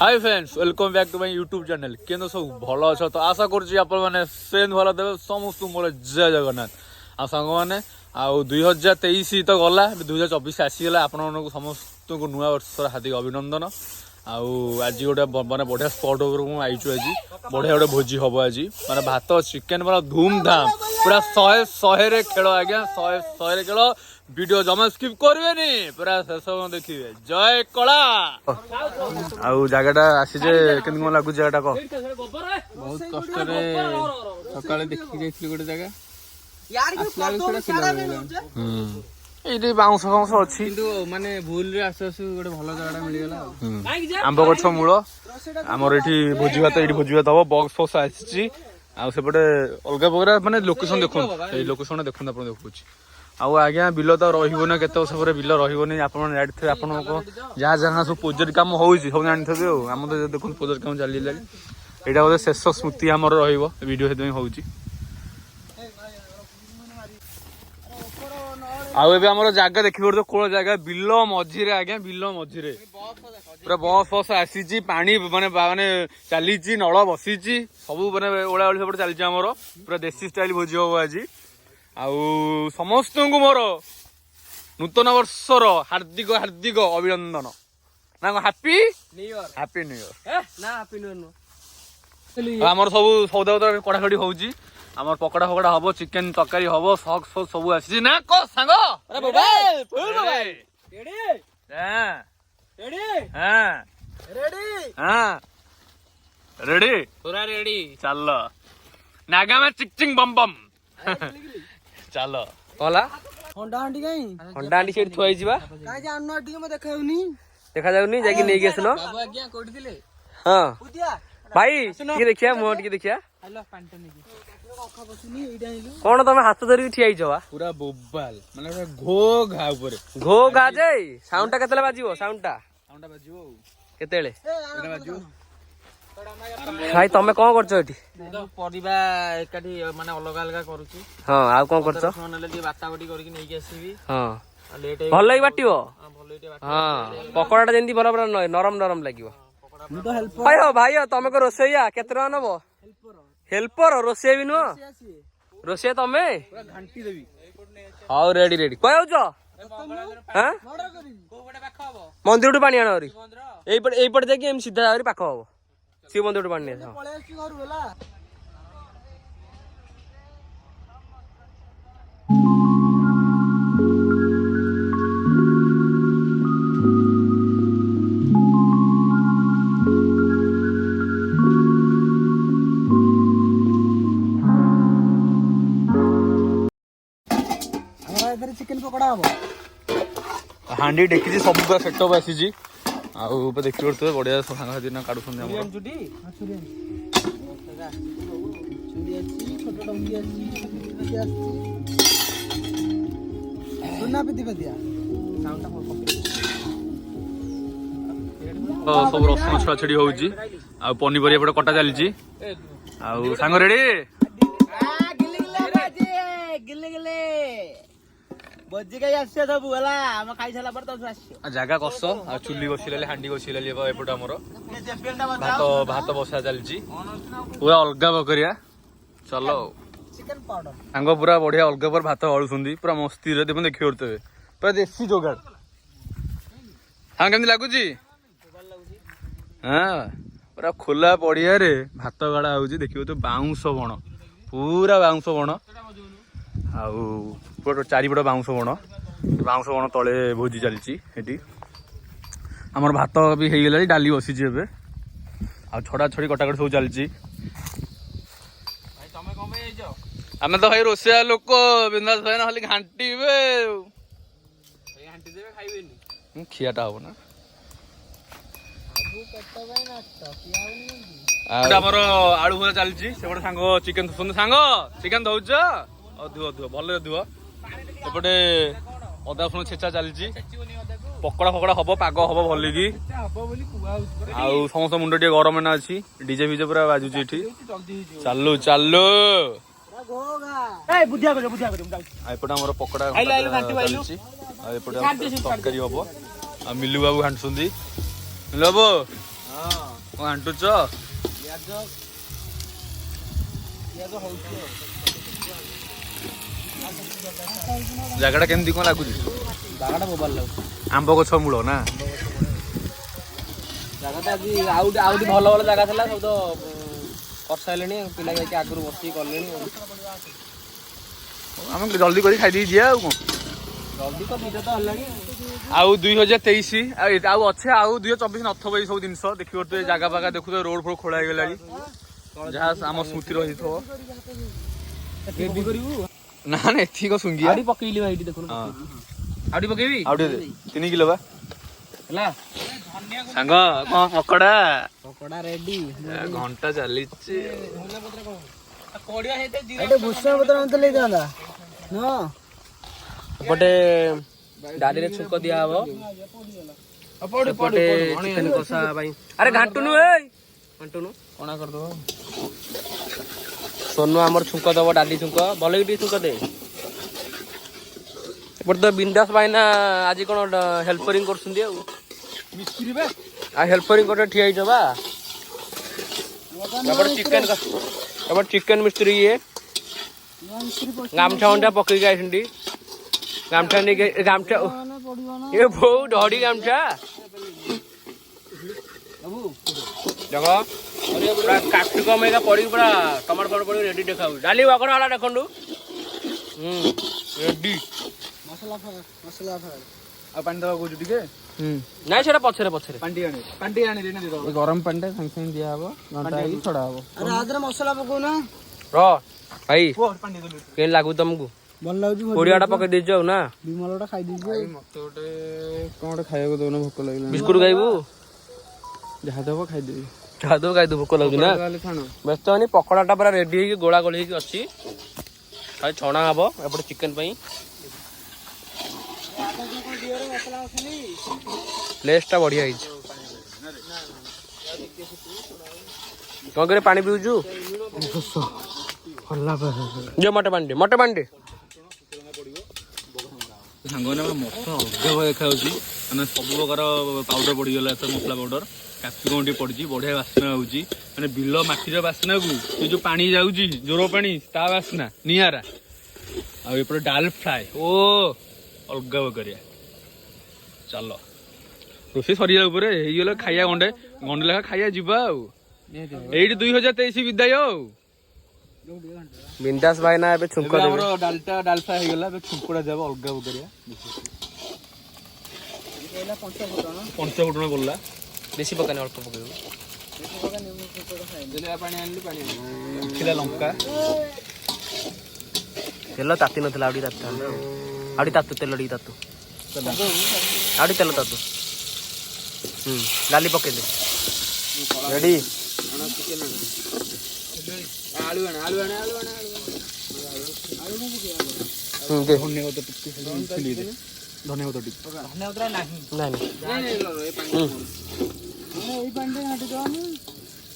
Hi friends welcome back to my YouTube channel के सब भल अछ तो आशा करें से भल देवे समस्त मोर जय जगन्नाथ आ सांग मैंने आउ 2023 तो गला 2024 आसीगला आपण समस्त को नुआ वर्षर हार्दिक अभिनंदन आउ आज गोटे माने बढ़िया स्पॉट आईचु आज बढ़िया गोटे भोजी हम आज माने भात चिकेन पूरा धूमधाम पूरा 100 खेल आज्ञा 100 खेल वीडियो जमा स्किप करबेनी पूरा शेष देखिए जय कला आउ जगहटा आसीजे केन कोन लागु जगहटा को बहुत कष्ट रे सकाळे देखि जाइथिलि गोटे जगह यार ये बाउंस फाउंस अच्छी किंतु माने भूल रे आसु आसु गोटे भलो जगहटा मिल गेला आंब गछ मूल आमर एठी भोजी भात एठी भोजी भात हम बॉक्स फॉक्स आसी आ सेपटे अलग प्रकार माने लोकेशन देखो ए लोकेशन देखो आपण देखुची आउ आज्ञा बिल तो रहिबो ना केते वर्ष पर बिल रहिबो नै आपण जानि थे आपण को जहाँ जहाँ सब प्रोजेक्ट काम होउची सब जानि थे हम तो देखो प्रोजेक्ट काम चली लागी एटा बोले शेष स्मृति हमर रहिबो वीडियो हेतु होउची आउ एबे हमर जागा देखि परतो कोळ जागा बिल मझिरे आज्ञा बिल मझिरे पूरा बस फस आसीची पानी माने माने चलीची नळ बसीची सब माने ओळा ओळी सब चलीची हमर पूरा देसी स्टाइल भोजी हो आज आउ समस्त को मोर नूतन वर्षर हार्दिक हार्दिक अभिनंदन ना हैप्पी न्यू ईयर ना हैप्पी न्यू ईयर आमर सब सौदा कड़ाकड़ी होउची आमर पकड़ा फकड़ा हबो चिकेन तरकारी हबो सॉस सॉस सब आसी ना को सांग अरे मोबाइल फुल मोबाइल रेडी हां रेडी हां रेडी हां रेडी पूरा रेडी चल नागा में चिक बम बम चल कोला होंडा आंटी काई होंडा आंटी सेठ थोई जिबा काई जाननो आंटी में देखाउनी देखा जाउनी जाकी नै गेसनो बाबू आज्ञा कोठी दिले हां उदिया भाई की देखिया मो टिके देखिया हेलो पांटो नेकी अखा बसुनी एडा हिलो कोन तमे हाथ धरि ठिया आइछवा पूरा बोबाल माने घो घा ऊपर घो गा जे साउंड टा केतले बाजिबो साउंड टा बाजियो केतेले एटा बाजियो भाई तमे कोन करछो एठी परिबा एकाठी माने अलग अलग करूची हां आ कोन करछो सोनले दी बाटा बटी करके नै आसीबी हां लेट भल ही बाटिबो हां भलो इटे हां पकोड़ाटा जेंती भल भल नरम नरम लागिबो मु तो हेल्प भाई हो भाई हो तमे को रोसैया केते टका नबो हेल्पर रोसैया भी नो रोसैया तमे पूरा घंटी देबी हाउ रेडी रेडी कोइ आउछो हां ऑर्डर करी को बडे पाखा हबो मंदिर टु पानी आनोरी एई पट जाके एम सीधा आरी पाखो हबो शिव मंदिर टु पानी हां पळे आसी घर होला चिकेन पकोड़ा हम हांडी देखी सब पूरा सेटअप आसी आउ देखी पड़ते बढ़िया सांग साथी ना काढु छन हमर चुटी हां चुरी चुरी अछि छोटो टंगी अछि अछि सुना पिति पदिया साउंड टा सब रसुन छुआ छड़ी होउची आ पनीपरिया पटे कटा चलीची आउ सांग रेडी बज्जी गई आसे सब होला हम खाई साला पर तो आसे जागा कस आ चुली बसिले हांडी बसिले एपटे हमर भात भात बसा चलची पूरा अलगा बकरिया चलो चिकन पाउडर सांग पूरा बढ़िया अलगा पर भात हळुसुंदी पूरा मस्ती रे देखो देखि उरते पूरा देसी जोगाड़ हां केमति लागुची हां पूरा खोला पड़िया रे भात गाड़ा होउची देखियो तो बाउंस बण पूरा बाउंस बण आउ पूरा चारिपट बाउंस बण तले भोजी चलची एटी हमर भात भी हो गला डाली बसीची एबे आ छड़ा छड़ी कटाकट सब चलची आमे तो भाई रोसिया लोक बिंदास भाई ना खाली घांटीबे घंटी देबे खाइबेनी खियाटा हो ना आबू कट्टा भाई ना तो कियाउनी हमर आलू भजा चलची सेपटे सांग चिकेन सुन सांग चिकेन दउछ धुआ धुआ भले धुआ एपटे अदा रसुण छेचा चलची पकड़ा फकड़ा हम पाग हम भल कि आउ समस्त मुंड टे गरम ना अच्छी डीजे फिजे पूरा बाजुची एठी चालू चालू एपटे हमर पकड़ा चलची एपटे तरकारी हम आ मिलू बाबू घांटुंदी मिलू बाबू ଆଣ୍ଟୁଛ ଜାଗାଟା କେମିତି କଣ ଲାଗୁଛି? ଜାଗାଟା ମୋବାଇଲ ଲାଗୁଛି। ଆମ୍ବ ଗଛ ମୂଳ ନା? ଜାଗାଟା ଆଜି ଆଉ ଭଲ ଭଲ ଜାଗା ଥିଲା ସବୁ ତ କରିସାରିଲେଣି। ପିଲା ଯାଇକି ଆଗରୁ ବସିକି କଲେଣି। ଆମେ ଜଲ୍ଦି କରି ଖାଇଦେଇ ଯିବା ଆଉ କଣ। ଜଲ୍ଦି ତ ଦିଟା ତ ହେଲାଣି। ଆଉ 2023 ଆଉ ଅଛି, ଆଉ 2024 ନଥିବ ଏଇ ସବୁ ଜିନିଷ ଦେଖିବ। ତ ଜାଗା ଫାଗା ଦେଖୁଛ, ରୋଡ ଫୋଡ ଖୋଳା ହେଇଗଲାଣି, ଯାହା ଆମ ସ୍ମୃତି ରହିଥିବ। ନା ନା ଏଠିକ ଶୁଙ୍ଗିଆ ପକେଇଲି ଭାଇ ଦେଖୁନ। ଆଉ ପକେଇବି ଆଉ ଟିକେ 3 କିଲୋ ବା ହେଲା। ସାଙ୍ଗ କଣ ପକୋଡା ପକୋଡା ରେଡି। ଘଣ୍ଟା ଚାଲିଛି। ଭୂଷଣ ପତ୍ର ଆଣିଥିଲେ ହେଇଥାନ୍ତା। ଏପଟେ ଡାଲିରେ ଛୁଙ୍କ ଦିଆହବ। ଏପଟେ ଚିକେନ କଷା ପାଇଁ ଆରେ ଘାଣ୍ଟୁନୁ ଘାଣ୍ଟୁନୁ କଣା କରିଦବ। ସୋନୁ ଆମର ଛୁଙ୍କ ଦବ, ଡାଲି ଛୁଙ୍କ ଭଲ କି ଟିକେ ଛୁଙ୍କ ଦେ। ଏପଟେ ତ ବିନ୍ଦାସ ଭାଇନା ଆଜି କଣ ହେଲ୍ପରିଂ କରୁଛନ୍ତି ଆଉ ହେଲ୍ପରିଂ ଗୋଟେ ଠିଆ ହେଇଛ ବା। ଏପଟେ ଚିକେନ ମିସ୍ତ୍ରୀ ଇଏ ଗାମଛା ଫାମଛା ପକେଇକି ଆଇଛନ୍ତି। ଗାମଛା ନେଇକି ଗାମଛା ଏ ବୋଉ ଢଡ଼ି ଗାମଛା ଦେଖ ପୁରା କାପ୍ସିକମ୍ ଏକା ପଡ଼ିକି ପୁରା ଟମାଟୋ ଫମାଟୋ ପଡ଼ିକି ରେଡି ଦେଖାଉଛି। ଡାଲି ବକଡ଼ ହେଲା ଦେଖନ୍ତୁ ରେଡି। ଆଉ ପାଣି ଦବା କହୁଛୁ ଟିକେ। ନାଇଁ ସେଟା ପଛରେ ପାଣି ଟିକେ ଆଣି ଗରମ ପାଣିଟା ସାଙ୍ଗେ ସାଙ୍ଗେ ଦିଆହବ, ଘଣ୍ଟା ହେଇକି ଛଡା ହବ। ମସଲା ପକଉନା। ର ଭାଇ କେମିତି ଲାଗୁଛି ତମକୁ? ଭଲ ଲାଗୁଛି। କୋଡ଼ିଆଟା ପକେଇ ଦେଇଛ ଆଉ ନା? ବିମଲଟା ଖାଇଦେଇଛୁ। ମତେ ଗୋଟେ କଣ ଗୋଟେ ଖାଇବାକୁ ଦଉନ, ଭୋକ ଲାଗିଲା। ବିସ୍କୁଟ ଖାଇବୁ? ଯାହା ଦବ ଖାଇଦେବି। ଯାହା ଦବ ଖାଇଦେବୁ, ଭୋକ ଲାଗୁଛି ନା? ବ୍ୟସ୍ତ ହନି, ପକୋଡାଟା ପୁରା ରେଡି ହେଇକି ଗୋଳା ଗୋଳି ହେଇକି ଅଛି, ଖାଲି ଛଣା ହବ। ଏପଟେ ଚିକେନ ପାଇଁ ପ୍ଲେସଟା ବଢିଆ ହେଇଛି। କଣ କରି ପାଣି ପିଉଛୁ? ମଟେ ପାଣି ସାଙ୍ଗମାନେ ଆମର ମସଲା ଅଲଗା ଦେଖାଯାଉଛି, ମାନେ ସବୁ ପ୍ରକାର ପାଉଡର ପଡ଼ିଗଲା। ଏଥର ମସଲା ପାଉଡର, କାପ୍ସିକମ୍ ଟିକେ ପଡ଼ିଛି, ବଢ଼ିଆ ବାସ୍ନା ହେଉଛି। ମାନେ ବିଲ ମାଟିର ବାସ୍ନାକୁ ସେ ଯେଉଁ ପାଣି ଯାଉଛି ଜୋର ପାଣି, ତା ବାସ୍ନା ନିଆରା। ଆଉ ଏପଟେ ଡାଲ ଫ୍ରାଏ, ଓ ଅଲଗା କରିବା। ଚାଲ ରୋଷେଇ ସରିବା ଉପରେ ହେଇଗଲେ ଖାଇବା ଗଣ୍ଡେ ଲେଖା ଖାଇବା ଯିବା ଆଉ। ଏଇଠି 2023 ବିଦାୟ ଆଉ। ବିନ୍ଦାସ ଭାଇନା ଏବେ ଛୁଙ୍କ ଦେବେ। ଆମର ଡାଲ ଫ୍ରାଏ ହେଇଗଲା, ଏବେ ଛୁଙ୍କଟା ଦେବ ଅଲଗା କରିବା। ପଞ୍ଚଫୁଟଣ ପଡିଲା, ବେଶୀ ପକାନି, ଅଳ୍ପ ପକେଇବୁ। ଶୁଖିଲା ଲଙ୍କା, ତେଲ ତାତି ନଥିଲା, ଆଉ ଟିକେ ତାତିଥାନ୍ତା। ଆଉ ଟିକେ ତାତୁ, ତେଲ ଟିକେ ତାତୁ, ଆଉ ଟିକେ ତେଲ ତାତୁ। ଡାଲି ପକେଇଦେ, ରେଡି।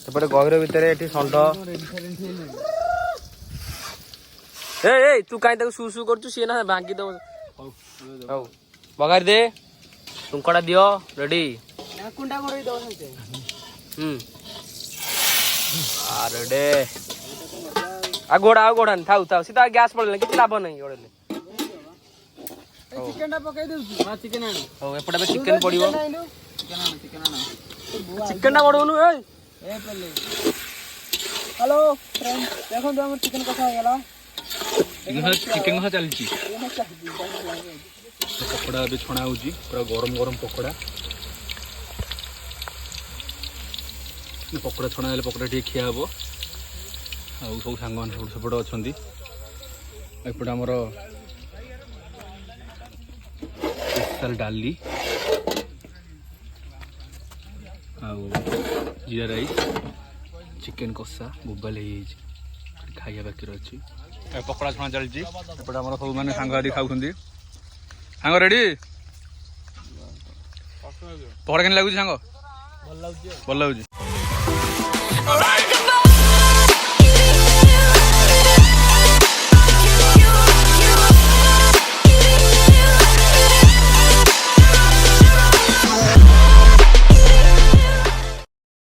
ଏପଟେ ଗହିର ଭିତରେ ଏଠି ଷଣ୍ଢ। ଏଇ ତୁ କାହିଁ ତାକୁ ସୁ କରୁଛୁ? ସିଏ ନା ଭାଙ୍ଗି ଦବ। ହଉ ବଘାରି ଦେ, ଛୁଙ୍କଟା ଦିଅ, ରେଡି। ଆଉ ଗୋଡାନି ଥାଉ ସିଧା ଗ୍ୟାସ୍ ପଳେଇଲା, କିଛି ଲାଭ ନାହିଁ ଗୋଡେଇଲେ। ହଉ ଏପଟେ ଏବେ ଚିକେନ ପଡିବ। ଚିକେନ ଟା ବଢଉନୁ। ହ୍ୟାଲୋ ଦେଖନ୍ତୁ, ଆମର ଚିକେନ କଷା ହେଇଗଲା। ଚିକେନ କଷା ଚାଲିଛି। ପକୋଡା ଏବେ ଛଣା ହଉଛି, ପୁରା ଗରମ ଗରମ ପକୋଡା। ପକୋଡା ଛଣା ହେଲେ ପକୋଡା ଟିକେ ଖିଆ ହବ। ଆଉ ସବୁ ସାଙ୍ଗମାନେ ସେପଟେ ଅଛନ୍ତି। ଏପଟେ ଆମର ସ୍ପେଶାଲ ଡାଲି ଆଉ ଜିରା ରାଇସ୍, ଚିକେନ କଷା ବୋବାଲ ହେଇଯାଇଛି, ଖାଇବା ବାକି ଅଛି। ପକୋଡା ଛଣା ଚାଲିଛି। ଏପଟେ ଆମର ସବୁ ମାନେ ସାଙ୍ଗ ଆଦି ଖାଉଛନ୍ତି। ସାଙ୍ଗ ରେଡି? ପକୋଡା କେମିତି ଲାଗୁଛି ସାଙ୍ଗ? ଭଲ ଲାଗୁଛି।